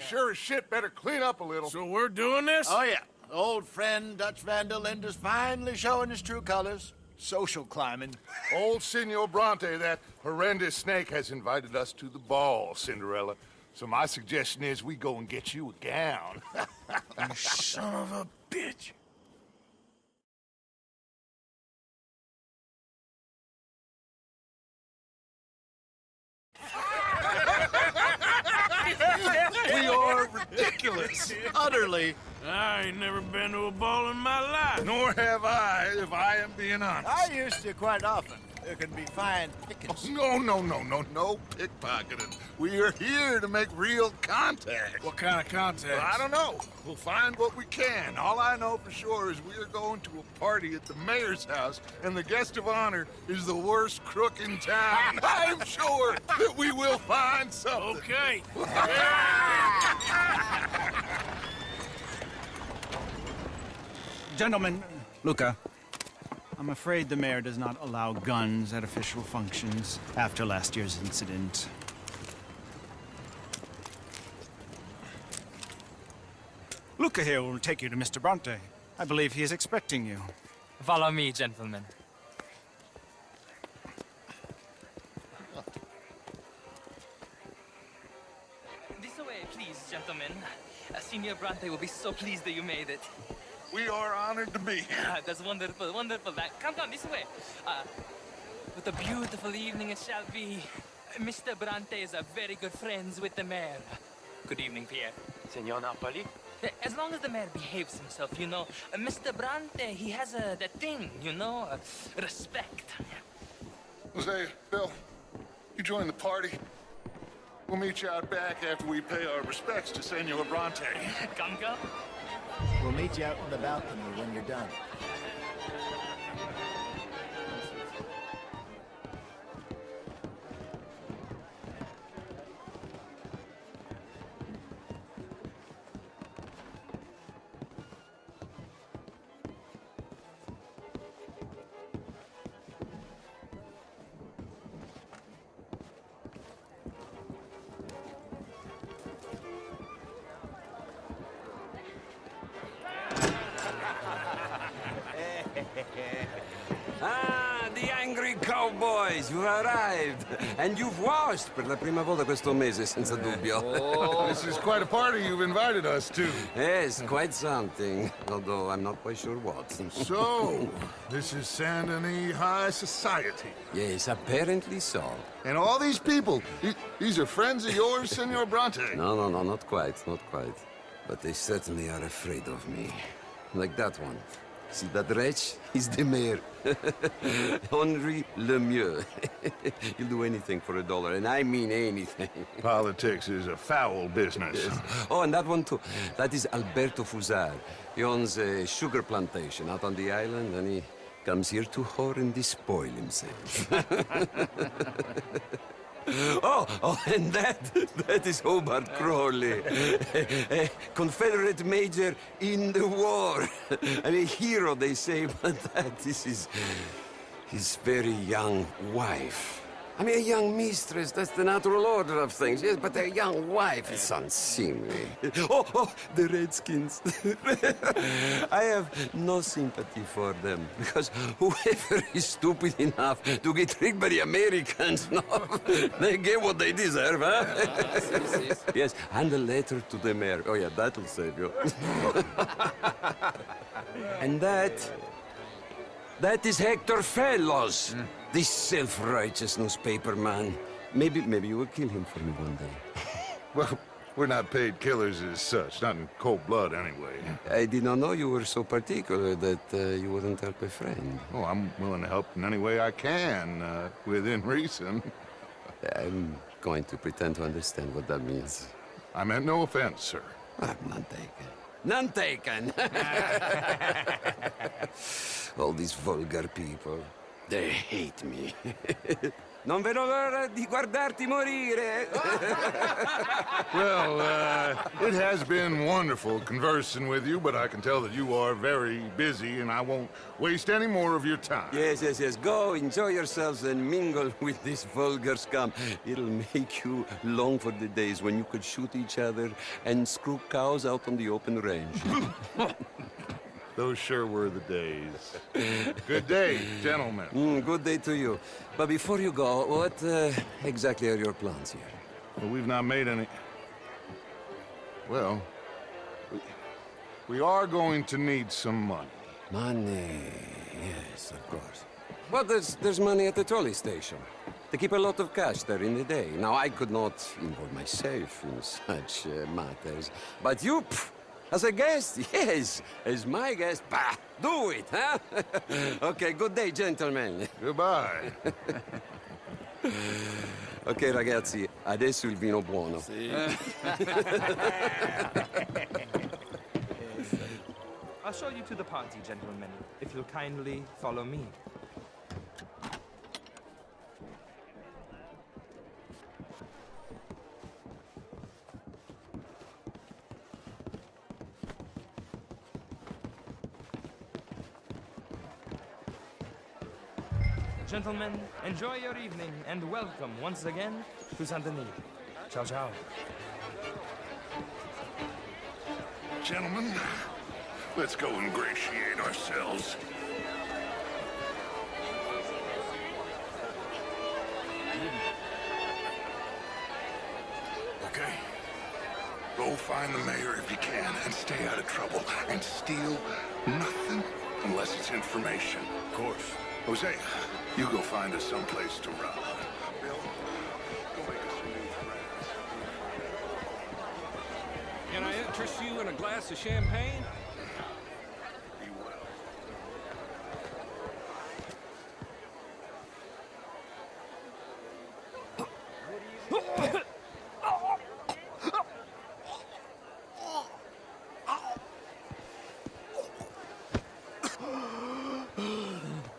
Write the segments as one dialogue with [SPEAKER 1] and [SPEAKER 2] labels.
[SPEAKER 1] We sure as shit better clean up a little.
[SPEAKER 2] So we're doing this?
[SPEAKER 3] Oh, yeah. Old friend Dutch Van der Linde's finally showing his true colors. Social climbing.
[SPEAKER 1] Old Senor Bronte, that horrendous snake, has invited us to the ball, Cinderella. So my suggestion is we go and get you a gown.
[SPEAKER 2] You son of a bitch.
[SPEAKER 1] We are ridiculous.
[SPEAKER 3] Utterly.
[SPEAKER 2] I ain't never been to a ball in my life.
[SPEAKER 1] Nor have I, if I am being honest.
[SPEAKER 3] I used to quite often. There can be fine pickings.
[SPEAKER 1] No pickpocketing. We are here to make real contact.
[SPEAKER 2] What kind of contact?
[SPEAKER 1] Well, I don't know. We'll find what we can. All I know for sure is we are going to a party at the mayor's house, and the guest of honor is the worst crook in town. I'm sure that we will find something.
[SPEAKER 2] Okay.
[SPEAKER 4] Gentlemen, Luca, I'm afraid the mayor does not allow guns at official functions after last year's incident. Luca here will take you to Mr. Bronte. I believe he is expecting you.
[SPEAKER 5] Follow me, gentlemen. This way, please, gentlemen. Senior Bronte will be so pleased that you made it.
[SPEAKER 1] We are honored to be here.
[SPEAKER 5] That's wonderful, wonderful. Come, this way. What a beautiful evening it shall be. Mr. Bronte is very good friends with the mayor. Good evening, Pierre.
[SPEAKER 6] Senor Napoli?
[SPEAKER 5] As long as the mayor behaves himself, you know. Mr. Bronte, he has that thing, you know, respect.
[SPEAKER 1] Jose, Bill, you join the party. We'll meet you out back after we pay our respects to Senor Bronte.
[SPEAKER 5] Come.
[SPEAKER 3] We'll meet you out in the balcony when you're done.
[SPEAKER 7] The angry cowboys, you arrived. And you've washed per la prima volta questo mese, senza dubbio.
[SPEAKER 1] This is quite a party you've invited us to.
[SPEAKER 7] Yes, quite something. Although I'm not quite sure what.
[SPEAKER 1] So, this is Saint Denis High Society.
[SPEAKER 7] Yes, apparently so.
[SPEAKER 1] And all these people, these are friends of yours, Senor Bronte?
[SPEAKER 7] No, not quite. But they certainly are afraid of me. Like that one. See that wretch? He's the mayor. Henri Lemieux. He'll do anything for $1, and I mean anything.
[SPEAKER 1] Politics is a foul business.
[SPEAKER 7] Yes. Oh, and that one too. That is Alberto Fusar. He owns a sugar plantation out on the island, and he comes here to whore and despoil himself. Oh, and that is Hobart Crawley, a Confederate major in the war. I mean, hero, they say, but that is his very young wife. I mean, a young mistress, that's the natural order of things, yes, but a young wife is unseemly. Oh, the Redskins. I have no sympathy for them, because whoever is stupid enough to get tricked by the Americans, no, they get what they deserve, huh? Yes, and a letter to the mayor. Oh, yeah, that'll save you. And that is Hector Fellows. This self-righteous newspaper man. Maybe you will kill him for me one day.
[SPEAKER 1] Well, we're not paid killers as such, not in cold blood anyway.
[SPEAKER 7] I did not know you were so particular that you wouldn't help a friend.
[SPEAKER 1] Oh, I'm willing to help in any way I can, within reason.
[SPEAKER 7] I'm going to pretend to understand what that means.
[SPEAKER 1] I meant no offense, sir.
[SPEAKER 7] None taken. None taken! All these vulgar people. They hate me. Non vedo l'ora di guardarti morire.
[SPEAKER 1] Well, it has been wonderful conversing with you, but I can tell that you are very busy, and I won't waste any more of your time.
[SPEAKER 7] Yes, yes, yes. Go, enjoy yourselves and mingle with this vulgar scum. It'll make you long for the days when you could shoot each other and screw cows out on the open range.
[SPEAKER 1] Those sure were the days. Good day, gentlemen.
[SPEAKER 7] Good day to you. But before you go, what exactly are your plans here?
[SPEAKER 1] Well, we've not made any... Well, we are going to need some money.
[SPEAKER 7] Money, yes, of course. But there's money at the trolley station. They keep a lot of cash there in the day. Now, I could not involve myself in such matters. But you, as a guest, yes, as my guest, bah, do it, huh? Okay, good day, gentlemen.
[SPEAKER 1] Goodbye.
[SPEAKER 7] Ok, ragazzi, adesso il vino buono.
[SPEAKER 6] I'll show you to the party, gentlemen, if you'll kindly follow me. Gentlemen, enjoy your evening and welcome once again to Saint Denis. Ciao, ciao.
[SPEAKER 1] Gentlemen, let's go ingratiate ourselves. Okay. Go find the mayor if you can and stay out of trouble. And steal nothing unless it's information. Of course. Jose, you go find us someplace to rob. Bill, go make us some new friends.
[SPEAKER 2] Can I interest you in a glass of champagne?
[SPEAKER 1] Be well.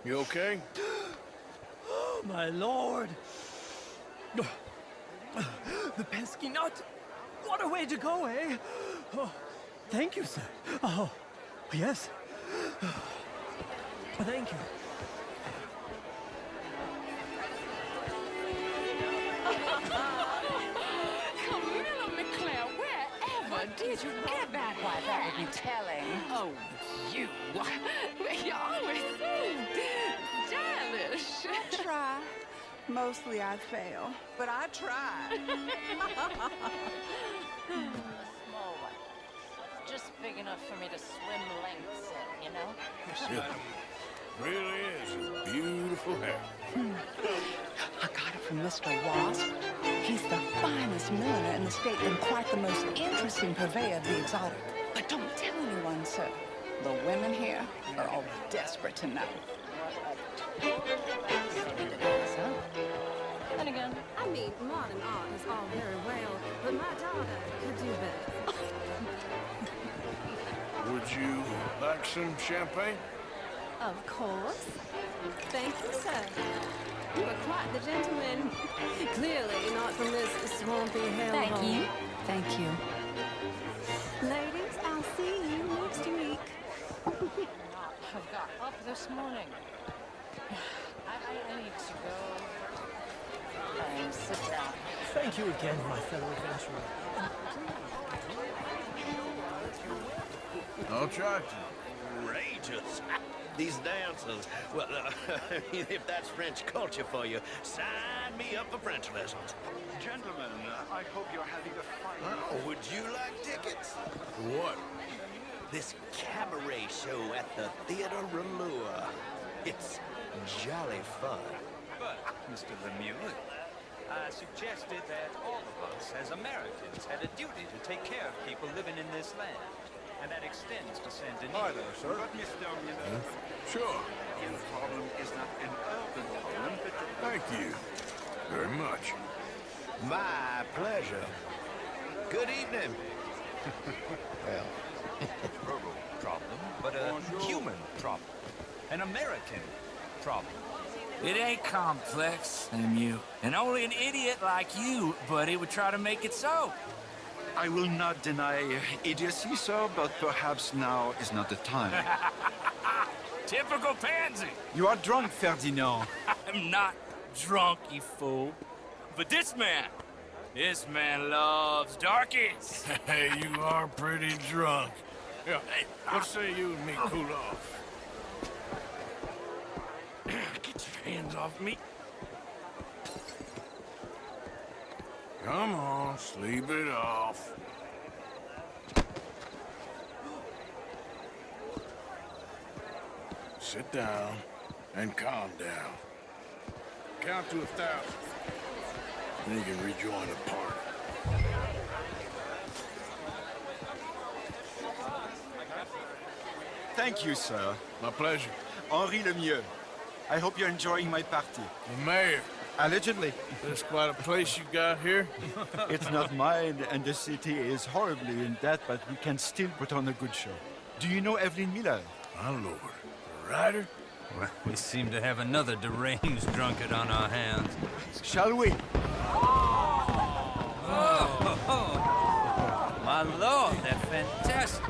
[SPEAKER 2] You okay?
[SPEAKER 8] Oh, my lord! The pesky nut! What a way to go, eh? Oh, thank you, sir. Oh, yes. Thank you.
[SPEAKER 9] Camilla McClare, wherever did you get that?
[SPEAKER 10] Why, that would be telling.
[SPEAKER 9] Oh, you. You're always so stylish.
[SPEAKER 10] I try. Mostly I fail, but I try.
[SPEAKER 11] Small one. Just big enough for me to swim lengths in, you know?
[SPEAKER 2] Yeah. Really is a beautiful hair.
[SPEAKER 10] I got it from Mr. Wasp. He's the finest milliner in the state and quite the most interesting purveyor of the exotic. But don't tell anyone, sir. The women here are all desperate to know.
[SPEAKER 11] Then again,
[SPEAKER 9] I mean, modern art is all very well, but my daughter could do better.
[SPEAKER 2] Would you like some champagne?
[SPEAKER 9] Of course. Thank you, sir. You are quite the gentleman. Clearly not from this swampy hellhole.
[SPEAKER 11] thank you. Thank you.
[SPEAKER 9] Ladies, I'll see you next week.
[SPEAKER 11] I've got up this morning. I need to go and sit down.
[SPEAKER 8] Thank you again, my fellow adventurer.
[SPEAKER 2] I'll try to.
[SPEAKER 12] Outrageous. These dances. Well, if that's French culture for you, sign me up for French lessons.
[SPEAKER 3] Gentlemen, I hope you're having a fine...
[SPEAKER 12] Oh, would you like tickets?
[SPEAKER 2] What?
[SPEAKER 12] This cabaret show at the Theatre Relure. It's jolly fun.
[SPEAKER 13] But, Mr. Lemieux, I suggested that all of us, as Americans, had a duty to take care of people living in this land. And that extends to Saint Denis.
[SPEAKER 2] Hi there, sir.
[SPEAKER 1] But, Mr.
[SPEAKER 2] Sure.
[SPEAKER 1] The problem is not an urban problem, but...
[SPEAKER 2] Thank you very much.
[SPEAKER 12] My pleasure. Good evening. Well,
[SPEAKER 13] Problem, but a human problem. An American problem. It ain't complex, Lemieux. And only an idiot like you, buddy, would try to make it so.
[SPEAKER 14] I will not deny idiocy, sir, but perhaps now is not the time.
[SPEAKER 13] Typical pansy.
[SPEAKER 4] You are drunk, Ferdinand.
[SPEAKER 13] I'm not drunk, you fool. But this man loves darkies.
[SPEAKER 2] Hey, you are pretty drunk. Yeah, hey, what say you and me cool off?
[SPEAKER 13] Get your hands off me.
[SPEAKER 2] Come on, sleep it off. Sit down and calm down. Count to 1,000. Then you can rejoin the party.
[SPEAKER 14] Thank you, sir.
[SPEAKER 2] My pleasure.
[SPEAKER 14] Henri Lemieux. I hope you're enjoying my party.
[SPEAKER 2] The mayor.
[SPEAKER 14] Allegedly.
[SPEAKER 2] That's quite a place you got here.
[SPEAKER 14] It's not mine, and the city is horribly in debt, but we can still put on a good show. Do you know Evelyn Miller?
[SPEAKER 2] My lord. The writer?
[SPEAKER 13] Well, we seem to have another deranged drunkard on our hands.
[SPEAKER 14] Shall we?
[SPEAKER 13] My lord, they're fantastic.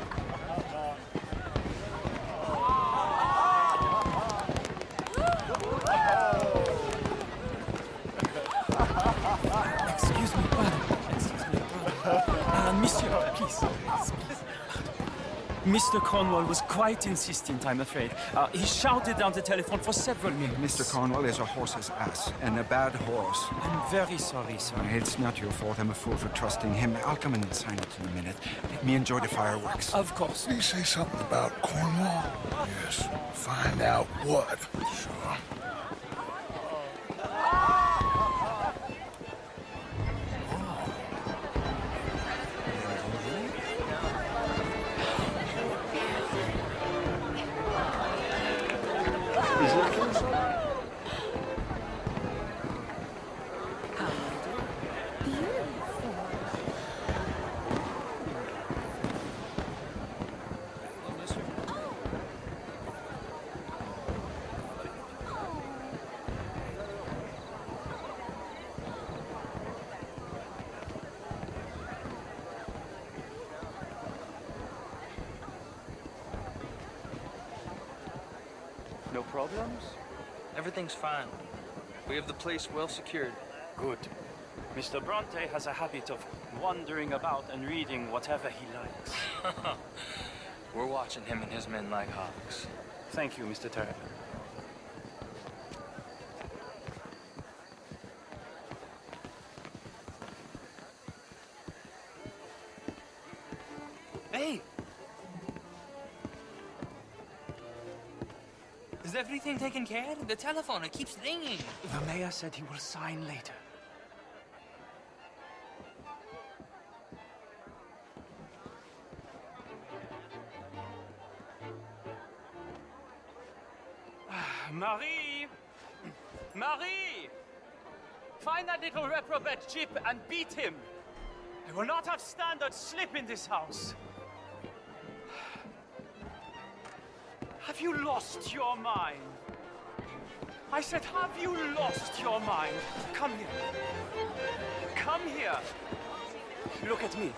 [SPEAKER 8] Excuse me, brother. Excuse me, brother. Monsieur, please. Mr. Cornwall was quite insistent, I'm afraid. He shouted down the telephone for several minutes.
[SPEAKER 14] Mr. Cornwall is a horse's ass, and a bad horse.
[SPEAKER 8] I'm very sorry, sir.
[SPEAKER 14] It's not your fault. I'm a fool for trusting him. I'll come in and sign it in a minute. Let me enjoy the fireworks.
[SPEAKER 8] Of course.
[SPEAKER 2] Did he say something about Cornwall? Yes. Find out what. Sure.
[SPEAKER 6] No problems? Everything's fine. We have the place well secured.
[SPEAKER 8] Good. Mr. Bronte has a habit of wandering about and reading whatever he likes.
[SPEAKER 6] We're watching him and his men like hawks.
[SPEAKER 8] Thank you, Mr. Turner.
[SPEAKER 5] Hey! Is everything taken care of? The telephone, it keeps ringing.
[SPEAKER 8] The mayor said he will sign later. Marie! Marie! Find that little reprobate Chip and beat him. I will not have standard slip in this house. Have you lost your mind? I said, have you lost your mind? Come here. Come here. Look at me.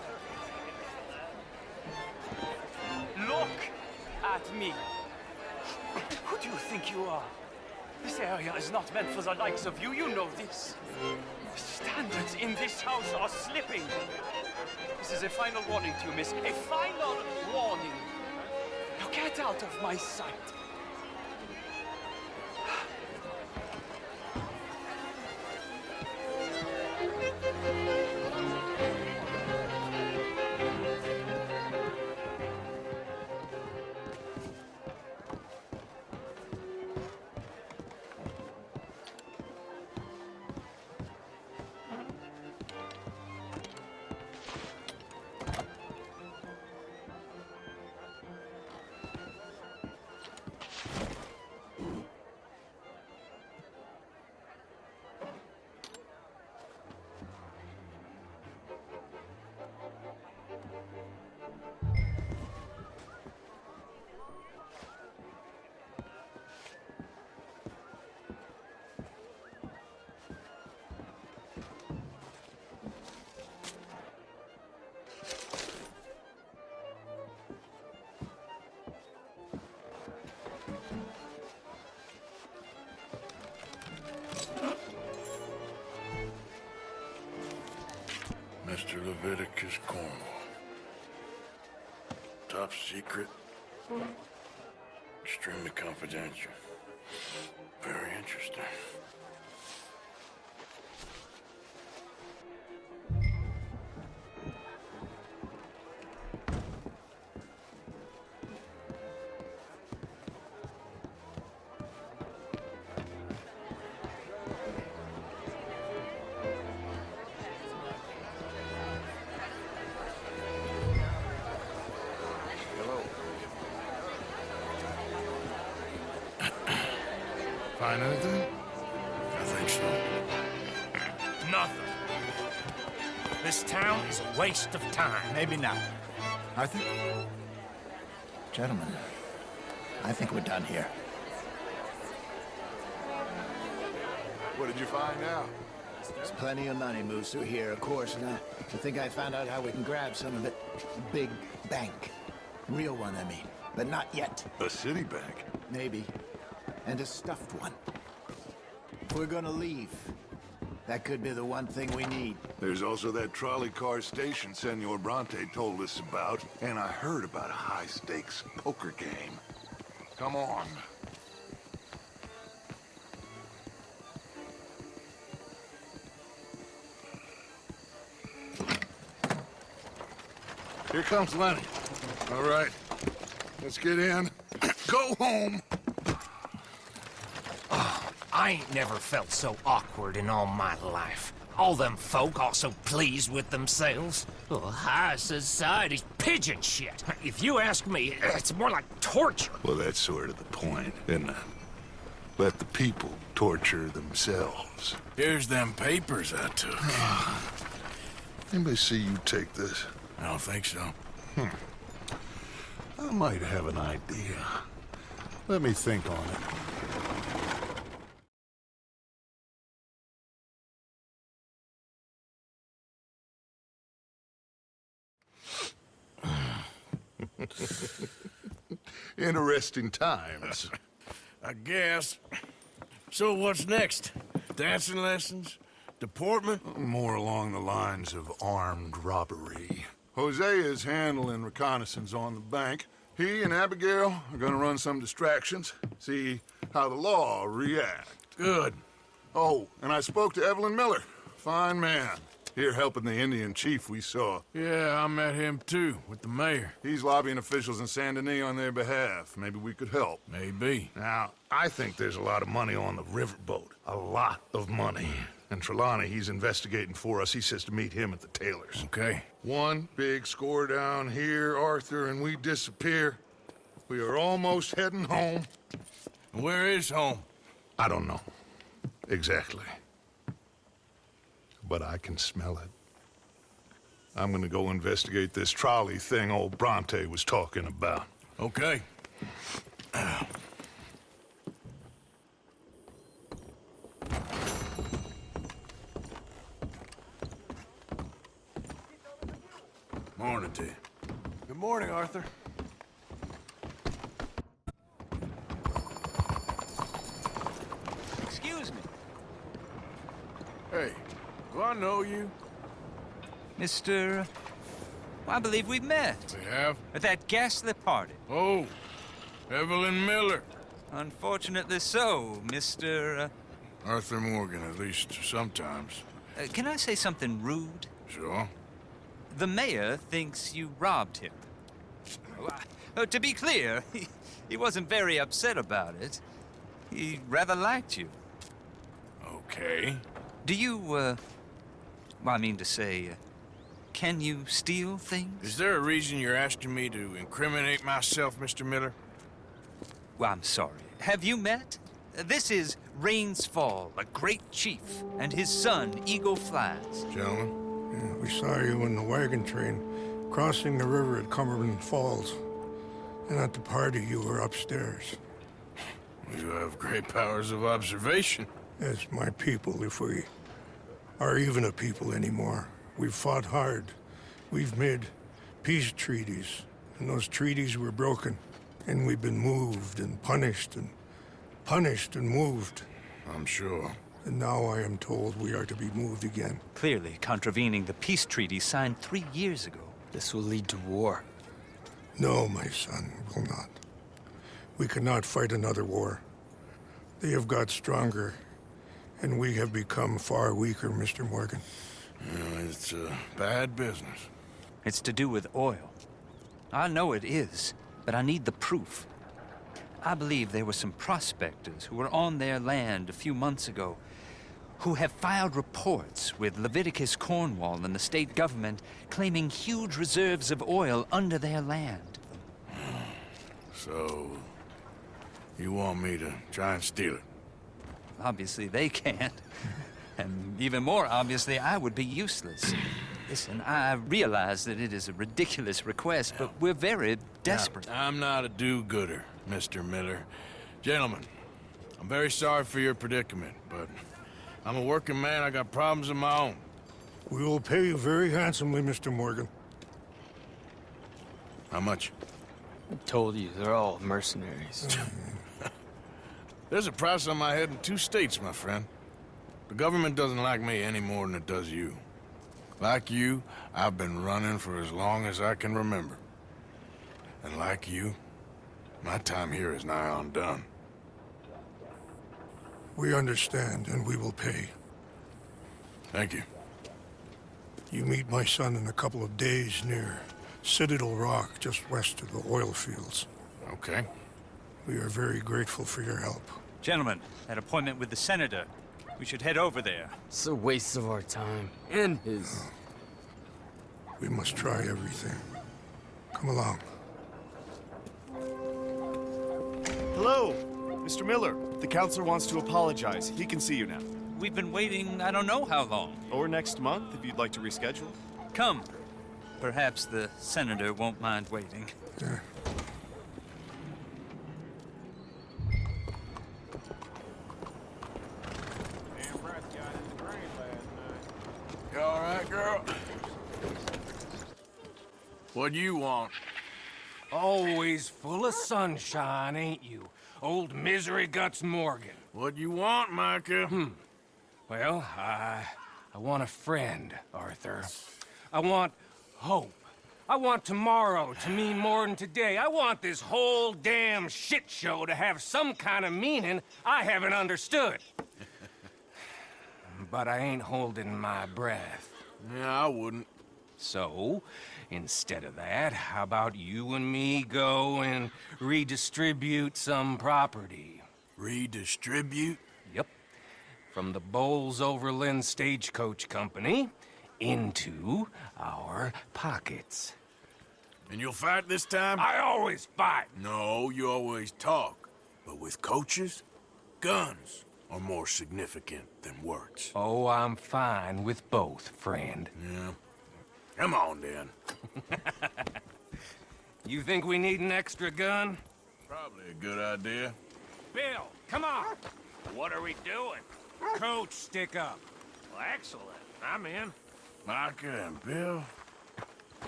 [SPEAKER 8] Look at me. Who do you think you are? This area is not meant for the likes of you. You know this. The standards in this house are slipping. This is a final warning to you, miss. A final warning. Now get out of my sight.
[SPEAKER 2] Mr. Leviticus Cornwall. Top secret. Extremely confidential. Very interesting.
[SPEAKER 1] Find anything?
[SPEAKER 2] I think so.
[SPEAKER 15] Nothing. This town is a waste of time.
[SPEAKER 3] Maybe not. Arthur? Gentlemen, I think we're done here.
[SPEAKER 1] What did you find out?
[SPEAKER 3] There's plenty of money moves through here, of course, and I think I found out how we can grab some of it. A big bank. Real one, I mean. But not yet.
[SPEAKER 1] A city bank?
[SPEAKER 3] Maybe. And a stuffed one. If we're gonna leave, that could be the one thing we need.
[SPEAKER 1] There's also that trolley car station Senor Bronte told us about, and I heard about a high-stakes poker game. Come on. Here comes Lenny. All right, let's get in. Go home.
[SPEAKER 15] I ain't never felt so awkward in all my life. All them folk all so pleased with themselves. Oh, high society's pigeon shit. If you ask me, it's more like torture.
[SPEAKER 1] Well, that's sort of the point, isn't it? Let the people torture themselves.
[SPEAKER 2] Here's them papers I took.
[SPEAKER 1] Anybody see you take this?
[SPEAKER 2] I don't think so.
[SPEAKER 1] I might have an idea. Let me think on it. Interesting times.
[SPEAKER 2] I guess. So what's next? Dancing lessons? Deportment?
[SPEAKER 1] More along the lines of armed robbery. Hosea is handling reconnaissance on the bank. He and Abigail are gonna run some distractions, see how the law reacts.
[SPEAKER 2] Good.
[SPEAKER 1] Oh, and I spoke to Evelyn Miller. Fine man. Here helping the Indian chief we saw.
[SPEAKER 2] Yeah, I met him too, with the mayor.
[SPEAKER 1] He's lobbying officials in Saint Denis on their behalf. Maybe we could help.
[SPEAKER 2] Maybe.
[SPEAKER 1] Now, I think there's a lot of money on the riverboat. A lot of money. And Trelawney, he's investigating for us. He says to meet him at the Taylor's.
[SPEAKER 2] Okay.
[SPEAKER 1] One big score down here, Arthur, and we disappear. We are almost heading home.
[SPEAKER 2] Where is home?
[SPEAKER 1] I don't know. Exactly. But I can smell it. I'm gonna go investigate this trolley thing old Bronte was talking about.
[SPEAKER 2] Okay. Morning to you.
[SPEAKER 6] Good morning, Arthur.
[SPEAKER 13] Excuse me.
[SPEAKER 2] Hey, do I know you?
[SPEAKER 13] Mr. I believe we've met.
[SPEAKER 2] We have?
[SPEAKER 13] At that ghastly party.
[SPEAKER 2] Oh, Evelyn Miller.
[SPEAKER 13] Unfortunately so, Mr.
[SPEAKER 2] Arthur Morgan, at least sometimes.
[SPEAKER 13] Can I say something rude?
[SPEAKER 2] Sure.
[SPEAKER 13] The mayor thinks you robbed him. To be clear, he wasn't very upset about it. He rather liked you.
[SPEAKER 2] Okay.
[SPEAKER 13] Do you, well, I mean to say, can you steal things?
[SPEAKER 2] Is there a reason you're asking me to incriminate myself, Mr. Miller?
[SPEAKER 13] Well, I'm sorry. Have you met? This is Rains Fall, a great chief, and his son, Eagle Flies.
[SPEAKER 2] Gentlemen?
[SPEAKER 16] Yeah, we saw you in the wagon train crossing the river at Cumberland Falls. And at the party, you were upstairs.
[SPEAKER 2] You have great powers of observation.
[SPEAKER 16] Yes, my people, if we are even a people anymore. We've fought hard. We've made peace treaties, and those treaties were broken. And we've been moved and punished and moved.
[SPEAKER 2] I'm sure.
[SPEAKER 16] And now I am told we are to be moved again.
[SPEAKER 13] Clearly contravening the peace treaty signed 3 years ago.
[SPEAKER 6] This will lead to war.
[SPEAKER 16] No, my son, will not. We cannot fight another war. They have got stronger, and we have become far weaker, Mr. Morgan.
[SPEAKER 2] It's bad business.
[SPEAKER 13] It's to do with oil. I know it is, but I need the proof. I believe there were some prospectors who were on their land a few months ago who have filed reports with Leviticus Cornwall and the state government claiming huge reserves of oil under their land.
[SPEAKER 2] So, you want me to try and steal it?
[SPEAKER 13] Obviously they can't. And even more obviously, I would be useless. Listen, I realize that it is a ridiculous request, but we're very desperate.
[SPEAKER 2] Now, I'm not a do-gooder, Mr. Miller. Gentlemen, I'm very sorry for your predicament, but I'm a working man. I got problems of my own.
[SPEAKER 16] We will pay you very handsomely, Mr. Morgan.
[SPEAKER 2] How much?
[SPEAKER 6] I told you, they're all mercenaries.
[SPEAKER 2] There's a price on my head in 2 states, my friend. The government doesn't like me any more than it does you. Like you, I've been running for as long as I can remember. And like you, my time here is nigh on done.
[SPEAKER 16] We understand, and we will pay.
[SPEAKER 2] Thank you.
[SPEAKER 16] You meet my son in a couple of days near Citadel Rock, just west of the oil fields.
[SPEAKER 2] Okay.
[SPEAKER 16] We are very grateful for your help.
[SPEAKER 13] Gentlemen, that appointment with the senator. We should head over there.
[SPEAKER 6] It's a waste of our time. And his.
[SPEAKER 16] We must try everything. Come along.
[SPEAKER 17] Hello, Mr. Miller. The counselor wants to apologize. He can see you now.
[SPEAKER 13] We've been waiting I don't know how long.
[SPEAKER 17] Or next month, if you'd like to reschedule.
[SPEAKER 13] Come. Perhaps the senator won't mind waiting.
[SPEAKER 16] Yeah.
[SPEAKER 2] You all right, girl? What do you want?
[SPEAKER 18] Always full of sunshine, ain't you? Old Misery Guts Morgan.
[SPEAKER 2] What do you want, Micah?
[SPEAKER 18] Well, I want a friend, Arthur. I want hope. I want tomorrow to mean more than today. I want this whole damn shit show to have some kind of meaning I haven't understood. But I ain't holding my breath.
[SPEAKER 2] Yeah, I wouldn't.
[SPEAKER 18] So, instead of that, how about you and me go and redistribute some property?
[SPEAKER 2] Redistribute?
[SPEAKER 18] Yep. From the Bowles Overland Stagecoach Company into our pockets.
[SPEAKER 2] And you'll fight this time?
[SPEAKER 18] I always fight!
[SPEAKER 2] No, you always talk. But with coaches, guns are more significant than words.
[SPEAKER 18] Oh, I'm fine with both, friend.
[SPEAKER 2] Yeah. Come on, then.
[SPEAKER 18] You think we need an extra gun?
[SPEAKER 2] Probably a good idea.
[SPEAKER 18] Bill, come on! What are we doing? Coach, stick up.
[SPEAKER 12] Well, excellent. I'm in.
[SPEAKER 2] Micah and Bill?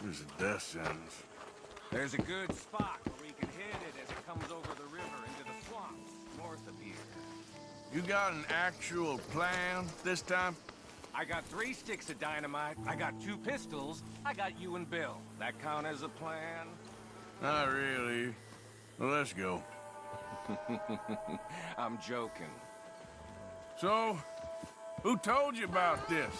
[SPEAKER 2] There's a death sentence.
[SPEAKER 18] There's a good spot where we can hit it as it comes over the river into the swamps north of here.
[SPEAKER 2] You got an actual plan this time?
[SPEAKER 18] I got 3 sticks of dynamite, I got 2 pistols, I got you and Bill. That count as a plan?
[SPEAKER 2] Not really. Well, let's go.
[SPEAKER 18] I'm joking.
[SPEAKER 2] So, who told you about this?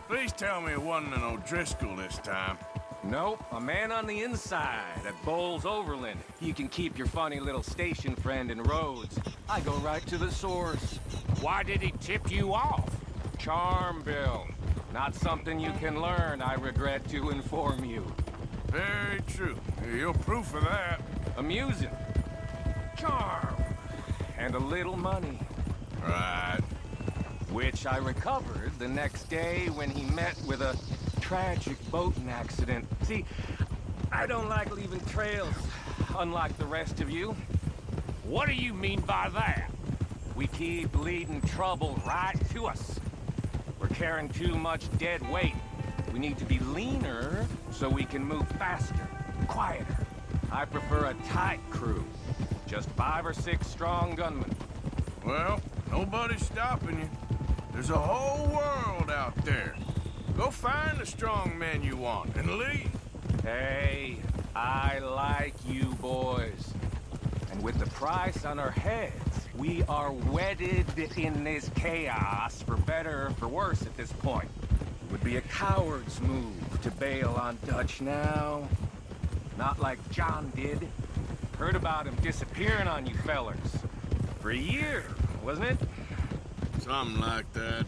[SPEAKER 2] Please tell me it wasn't an O'Driscoll this time.
[SPEAKER 18] Nope, a man on the inside at Bowles Overland. You can keep your funny little station friend in Rhodes. I go right to the source. Why did he tip you off? Charm, Bill. Not something you can learn, I regret to inform you.
[SPEAKER 2] Very true. You're proof of that.
[SPEAKER 18] Amusing. Charm. And a little money.
[SPEAKER 2] Right.
[SPEAKER 18] Which I recovered the next day when he met with a tragic boating accident. See, I don't like leaving trails, unlike the rest of you.
[SPEAKER 12] What do you mean by that?
[SPEAKER 18] We keep leading trouble right to us. We're carrying too much dead weight. We need to be leaner so we can move faster, quieter. I prefer a tight crew. Just 5 or 6 strong gunmen.
[SPEAKER 2] Well, nobody's stopping you. There's a whole world out there. Go find the strong men you want and leave.
[SPEAKER 18] Hey, I like you boys. And with the price on our heads, we are wedded in this chaos, for better or for worse at this point. It would be a coward's move to bail on Dutch now. Not like John did. Heard about him disappearing on you fellers. For a year, wasn't it?
[SPEAKER 2] Something like that.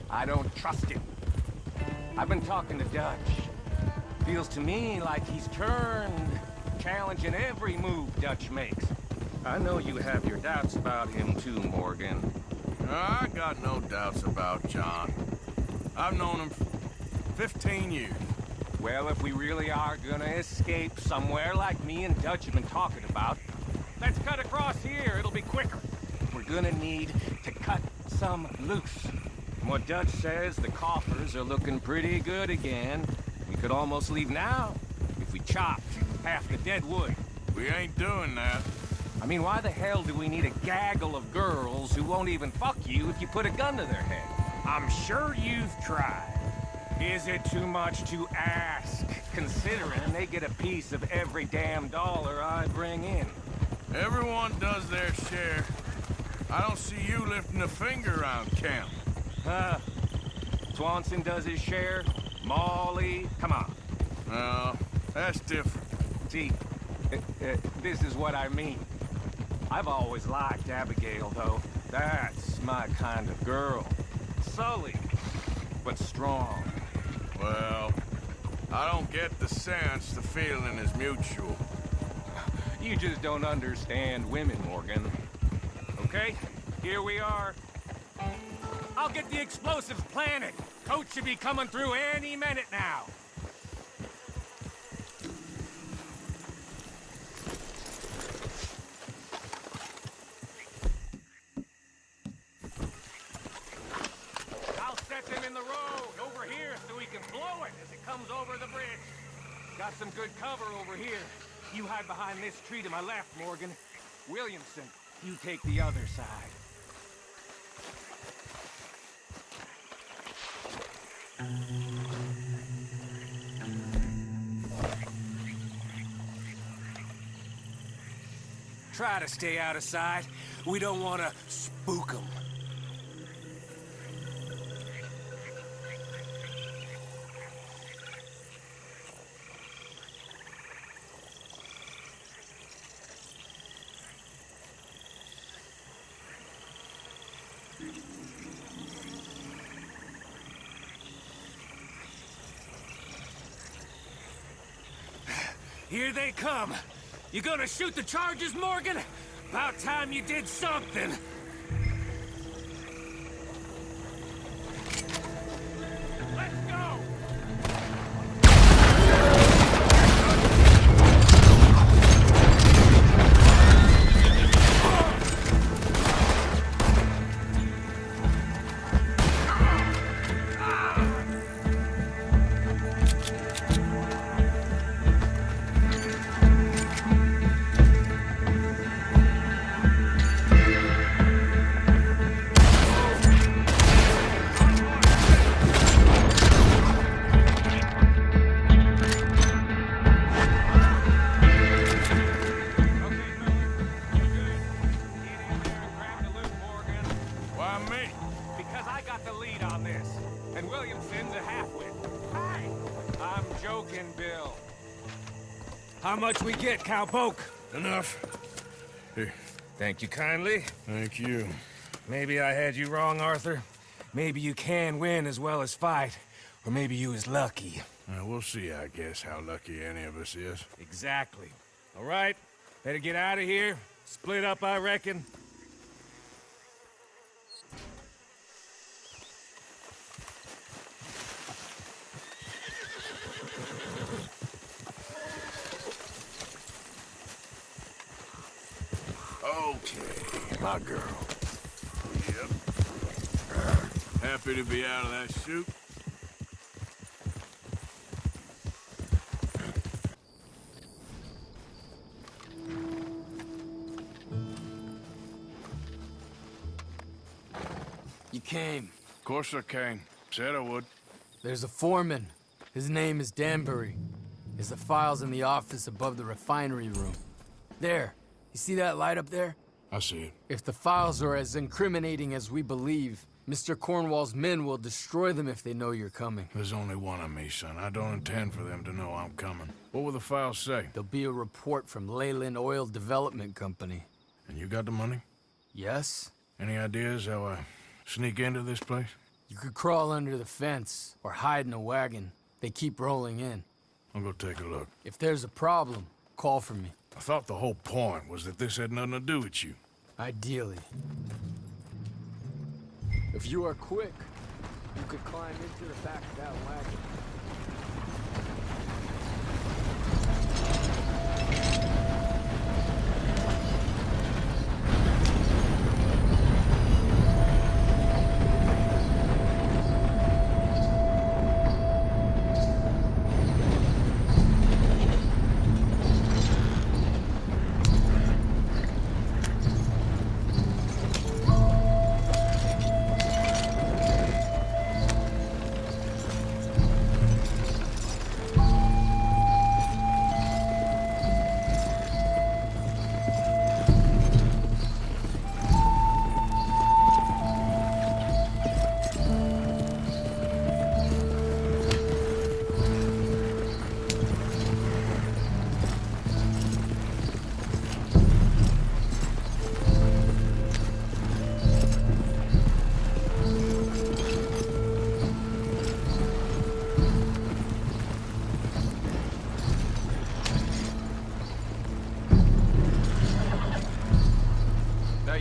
[SPEAKER 18] I don't trust him. I've been talking to Dutch. Feels to me like he's turned, challenging every move Dutch makes. I know you have your doubts about him too, Morgan.
[SPEAKER 2] I got no doubts about John. I've known him for 15 years.
[SPEAKER 18] Well, if we really are gonna escape somewhere like me and Dutch have been talking about, let's cut across here. It'll be quicker. We're gonna need to cut some loose. From what Dutch says, the coffers are looking pretty good again. We could almost leave now if we chopped half the dead wood.
[SPEAKER 2] We ain't doing that.
[SPEAKER 18] I mean, why the hell do we need a gaggle of girls who won't even fuck you if you put a gun to their head? I'm sure you've tried. Is it too much to ask, considering they get a piece of every damn dollar I bring in?
[SPEAKER 2] Everyone does their share. I don't see you lifting a finger around camp.
[SPEAKER 18] Swanson does his share. Molly, come on.
[SPEAKER 2] No, that's different.
[SPEAKER 18] See, this is what I mean. I've always liked Abigail, though. That's my kind of girl. Sully, but strong.
[SPEAKER 2] Well, I don't get the sense the feeling is mutual.
[SPEAKER 18] You just don't understand women, Morgan. Okay, here we are. I'll get the explosives planted. Coach should be coming through any minute now. I'll set them in the road over here so we can blow it as it comes over the bridge. Got some good cover over here. You hide behind this tree to my left, Morgan. Williamson, you take the other side. Try to stay out of sight. We don't want to spook them. Here they come. You gonna shoot the charges, Morgan? About time you did something. Let's go! How much we get, cowpoke?
[SPEAKER 2] Enough. Here.
[SPEAKER 18] Thank you kindly.
[SPEAKER 2] Thank you.
[SPEAKER 18] Maybe I had you wrong, Arthur. Maybe you can win as well as fight. Or maybe you is lucky.
[SPEAKER 2] We'll see, I guess, how lucky any of us is.
[SPEAKER 18] Exactly. All right. Better get out of here. Split up, I reckon.
[SPEAKER 2] Okay, my girl. Yep. Happy to be out of that chute.
[SPEAKER 19] You came.
[SPEAKER 2] Of course I can. Said I would.
[SPEAKER 19] There's a foreman. His name is Danbury. There's the files in the office above the refinery room. There. You see that light up there?
[SPEAKER 2] I see it.
[SPEAKER 19] If the files are as incriminating as we believe, Mr. Cornwall's men will destroy them if they know you're coming.
[SPEAKER 2] There's only one of me, son. I don't intend for them to know I'm coming. What will the files say?
[SPEAKER 19] There'll be a report from Leyland Oil Development Company.
[SPEAKER 2] And you got the money?
[SPEAKER 19] Yes?
[SPEAKER 2] Any ideas how I sneak into this place?
[SPEAKER 19] You could crawl under the fence, or hide in a wagon. They keep rolling in.
[SPEAKER 2] I'll go take a look.
[SPEAKER 19] If there's a problem, call for me.
[SPEAKER 2] I thought the whole point was that this had nothing to do with you.
[SPEAKER 19] Ideally. If you are quick, you could climb into the back of that wagon.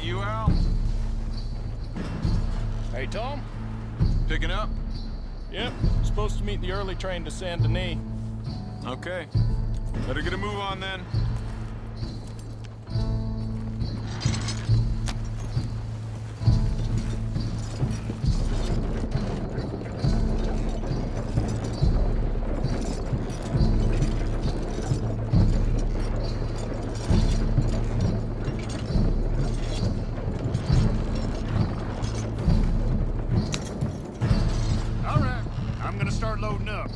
[SPEAKER 18] You, Al?
[SPEAKER 20] Hey, Tom?
[SPEAKER 18] Picking up?
[SPEAKER 20] Yep. Supposed to meet the early train to Saint Denis.
[SPEAKER 18] Okay. Better get a move on then.
[SPEAKER 2] Loading up.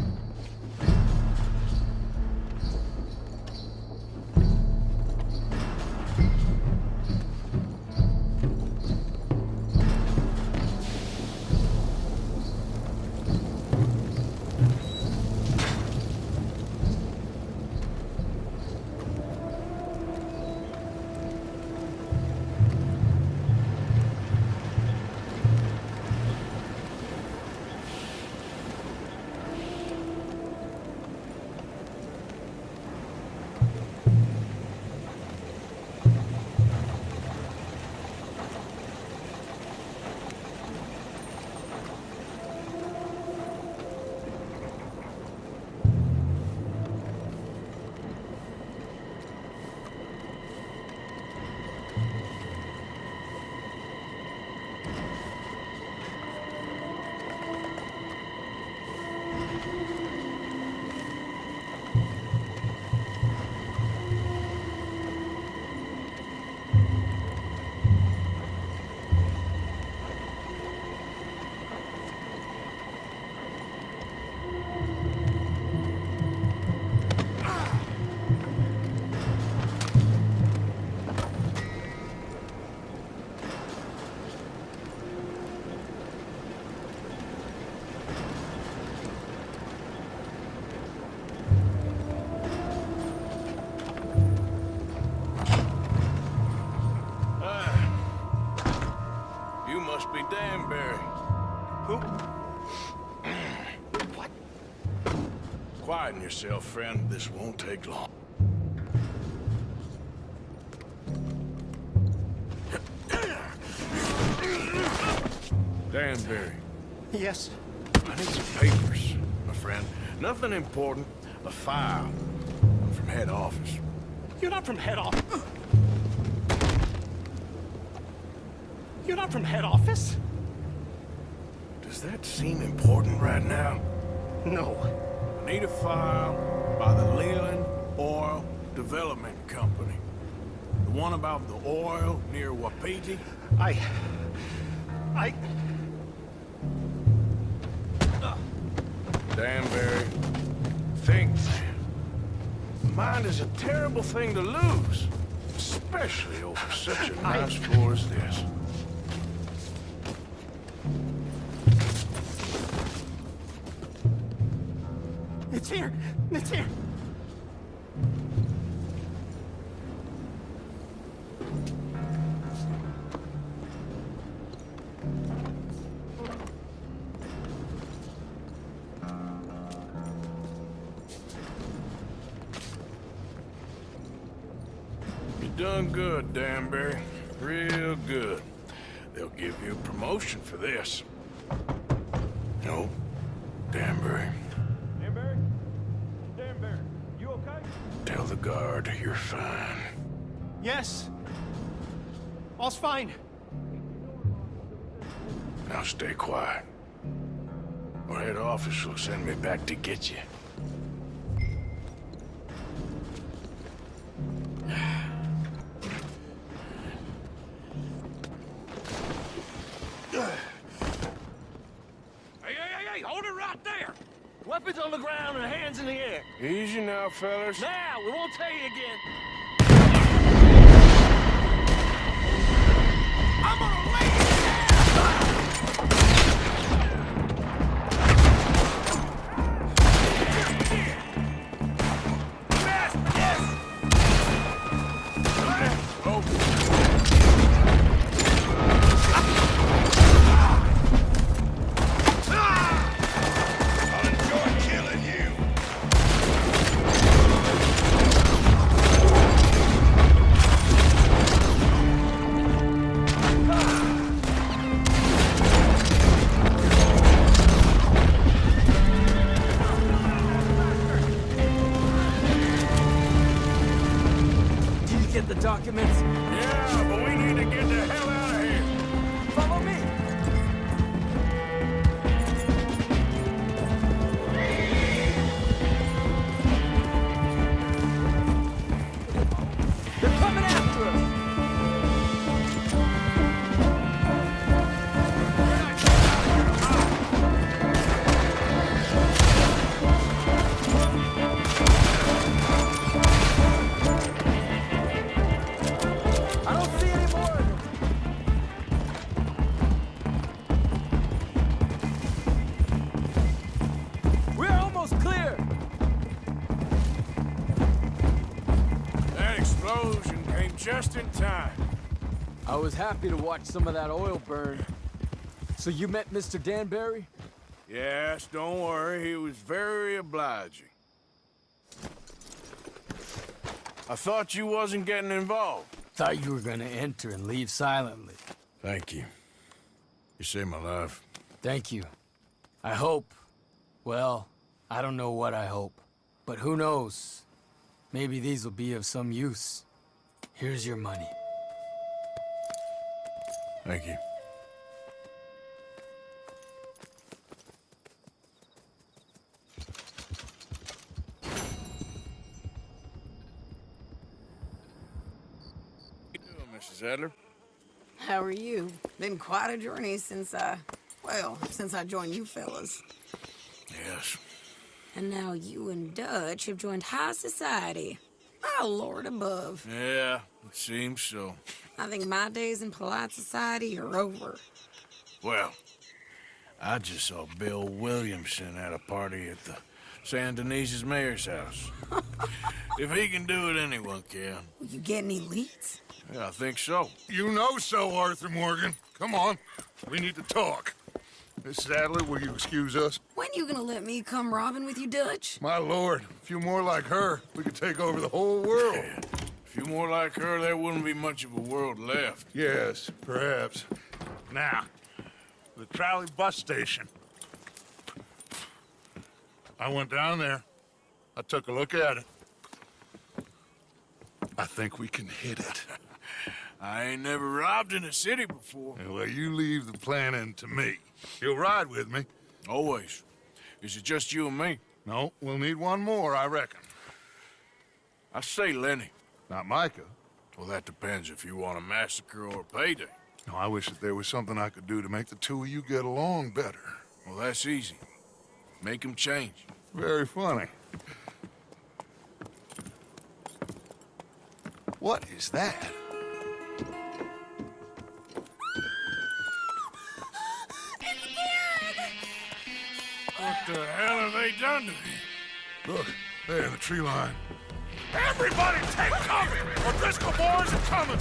[SPEAKER 2] Must be Danbury.
[SPEAKER 18] Who?
[SPEAKER 2] What? Quieten yourself, friend. This won't take long. Danbury.
[SPEAKER 8] Yes?
[SPEAKER 2] I need some papers, my friend. Nothing important. A file. I'm from head office.
[SPEAKER 8] You're not from head office? You're not from head office?
[SPEAKER 2] Does that seem important right now?
[SPEAKER 8] No.
[SPEAKER 2] I need a file by the Leyland Oil Development Company. The one about the oil near Wapiti? Danbury, think, man. Mind is a terrible thing to lose, especially over such a nice floor as this.
[SPEAKER 8] It's here! It's here!
[SPEAKER 2] You done good, Danbury. Real good. They'll give you a promotion for this. No, Danbury.
[SPEAKER 20] Danbury? Danbury, you okay?
[SPEAKER 2] Tell the guard you're fine.
[SPEAKER 8] Yes. All's fine.
[SPEAKER 2] Now stay quiet. Or head office will send me back to get you.
[SPEAKER 8] Hey, hold it right there! Weapons on the ground and hands in the air.
[SPEAKER 2] Easy now, fellas.
[SPEAKER 8] Now, we won't tell you again. I'm gonna lay you
[SPEAKER 19] The documents?
[SPEAKER 2] Yeah, but we need to get the hell out of here.
[SPEAKER 19] Follow me. They're coming after us.
[SPEAKER 2] Just in time.
[SPEAKER 19] I was happy to watch some of that oil burn. So you met Mr. Danbury?
[SPEAKER 2] Yes, don't worry. He was very obliging. I thought you wasn't getting involved.
[SPEAKER 19] Thought you were gonna enter and leave silently.
[SPEAKER 2] Thank you. You saved my life.
[SPEAKER 19] Thank you. I hope. Well, I don't know what I hope. But who knows? Maybe these will be of some use. Here's your money.
[SPEAKER 2] Thank you. How you doing, Mrs. Adler?
[SPEAKER 10] How are you? Been quite a journey since since I joined you fellas.
[SPEAKER 2] Yes.
[SPEAKER 10] And now you and Dutch have joined high society. My lord above.
[SPEAKER 2] Yeah, it seems so.
[SPEAKER 10] I think my days in polite society are over.
[SPEAKER 2] Well, I just saw Bill Williamson at a party at the San Denis's mayor's house. If he can do it, anyone can.
[SPEAKER 10] Will you get any leads?
[SPEAKER 2] Yeah, I think so.
[SPEAKER 1] You know so, Arthur Morgan. Come on, we need to talk. Miss Sadler, will you excuse us?
[SPEAKER 10] When you gonna let me come robbing with you, Dutch?
[SPEAKER 1] My lord, a few more like her, we could take over the whole world.
[SPEAKER 2] Yeah. A few more like her, there wouldn't be much of a world left.
[SPEAKER 1] Yes, perhaps. Now, the trolley bus station. I went down there. I took a look at it. I think we can hit it.
[SPEAKER 2] I ain't never robbed in a city before.
[SPEAKER 1] Well, you leave the planning to me. You'll ride with me.
[SPEAKER 2] Always. Is it just you and me?
[SPEAKER 1] No, we'll need one more, I reckon.
[SPEAKER 2] I say Lenny.
[SPEAKER 1] Not Micah.
[SPEAKER 2] Well, that depends if you want a massacre or a payday.
[SPEAKER 1] No, I wish that there was something I could do to make the two of you get along better.
[SPEAKER 2] Well, that's easy. Make him change.
[SPEAKER 1] Very funny. What is that?
[SPEAKER 2] What the hell have they done to me?
[SPEAKER 1] Look, there, the tree line.
[SPEAKER 2] Everybody take cover! O'Driscoll boys are coming!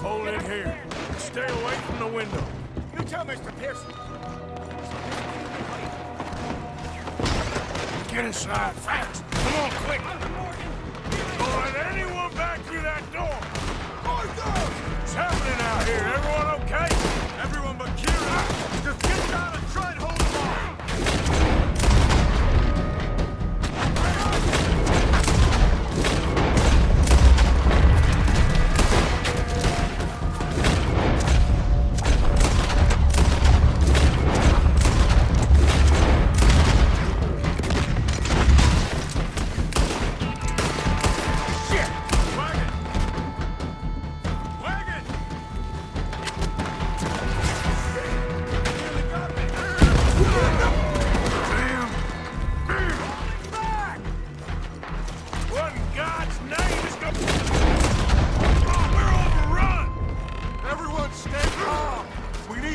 [SPEAKER 2] Hold it here. Stay away from the window.
[SPEAKER 8] You tell Mr. Pearson.
[SPEAKER 2] Get inside, fast! Come on, quick! Don't let anyone back through that door! What's happening out here? Everyone okay?
[SPEAKER 8] Everyone but Kira. Just get down and try and hold them off.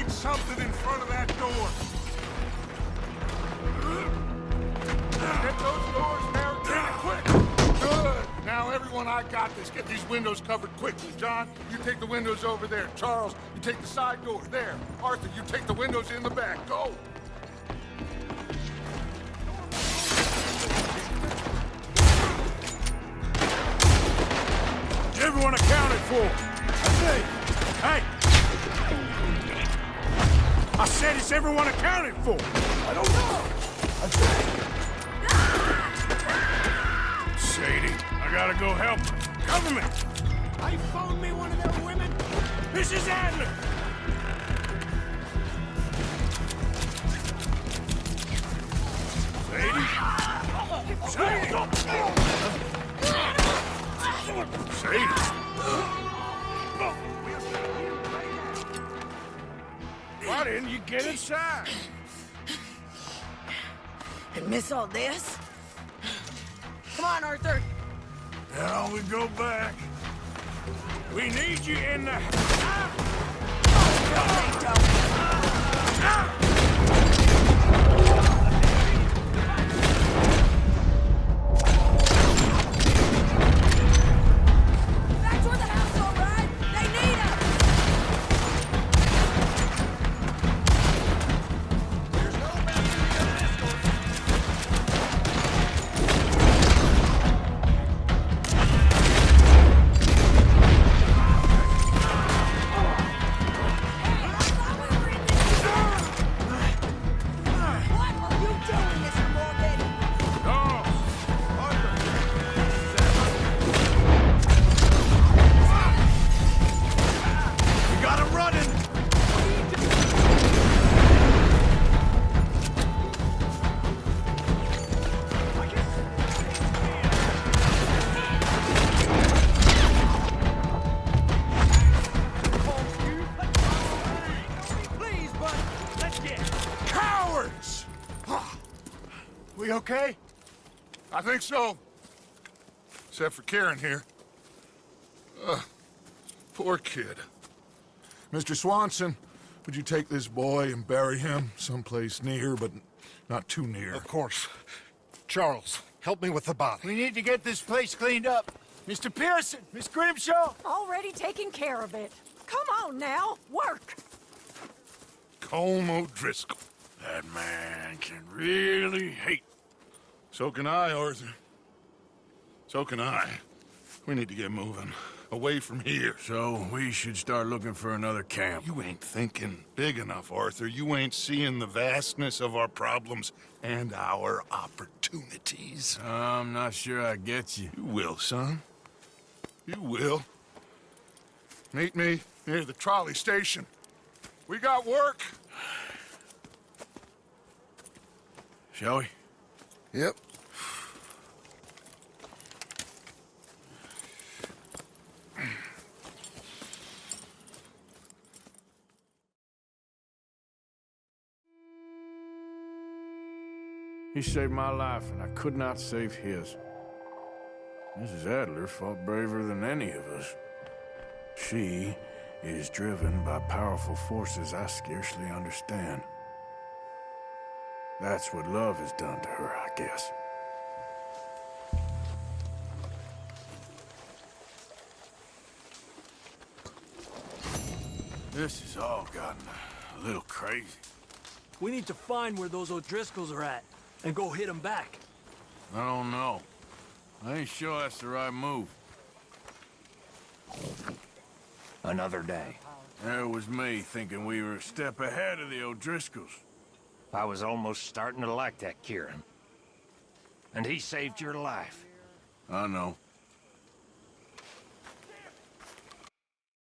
[SPEAKER 1] Something in front of that door. Get those doors barricaded quick. Good. Now, everyone, I got this. Get these windows covered quickly. John, you take the windows over there. Charles, you take the side door. There. Arthur, you take the windows in the back. Go.
[SPEAKER 2] Everyone accounted for. That's it. Hey! I said it's everyone accounted for.
[SPEAKER 1] I don't know. I think.
[SPEAKER 2] Sadie, I gotta go help her. Government!
[SPEAKER 8] I phoned me one of their women.
[SPEAKER 2] This is Adler! Sadie! Sadie! Why didn't you get inside?
[SPEAKER 11] And miss all this? Come on, Arthur.
[SPEAKER 2] Now we go back. We need you in the...
[SPEAKER 11] Back toward the house, all right? They need us!
[SPEAKER 1] We okay? I think so. Except for Karen here. Poor kid. Mr. Swanson, would you take this boy and bury him someplace near, but not too near?
[SPEAKER 8] Of course. Charles, help me with the body.
[SPEAKER 14] We need to get this place cleaned up. Mr. Pearson, Miss Grimshaw.
[SPEAKER 9] Already taking care of it.
[SPEAKER 21] Come on now, work!
[SPEAKER 1] Colm O'Driscoll.
[SPEAKER 2] That man can really hate.
[SPEAKER 1] So can I, Arthur. So can I. We need to get moving. Away from here.
[SPEAKER 2] So we should start looking for another camp.
[SPEAKER 1] You ain't thinking big enough, Arthur. You ain't seeing the vastness of our problems and our opportunities.
[SPEAKER 2] I'm not sure I get you.
[SPEAKER 1] You will, son. You will. Meet me near the trolley station. We got work.
[SPEAKER 2] Shall we?
[SPEAKER 1] Yep.
[SPEAKER 2] He saved my life, and I could not save his. Mrs. Adler fought braver than any of us. She is driven by powerful forces I scarcely understand. That's what love has done to her, I guess. This has all gotten a little crazy.
[SPEAKER 22] We need to find where those O'Driscolls are at, and go hit them back.
[SPEAKER 2] I don't know. I ain't sure that's the right move.
[SPEAKER 15] Another day.
[SPEAKER 2] There was me thinking we were a step ahead of the O'Driscolls.
[SPEAKER 15] I was almost starting to like that Kieran. And he saved your life.
[SPEAKER 2] I know.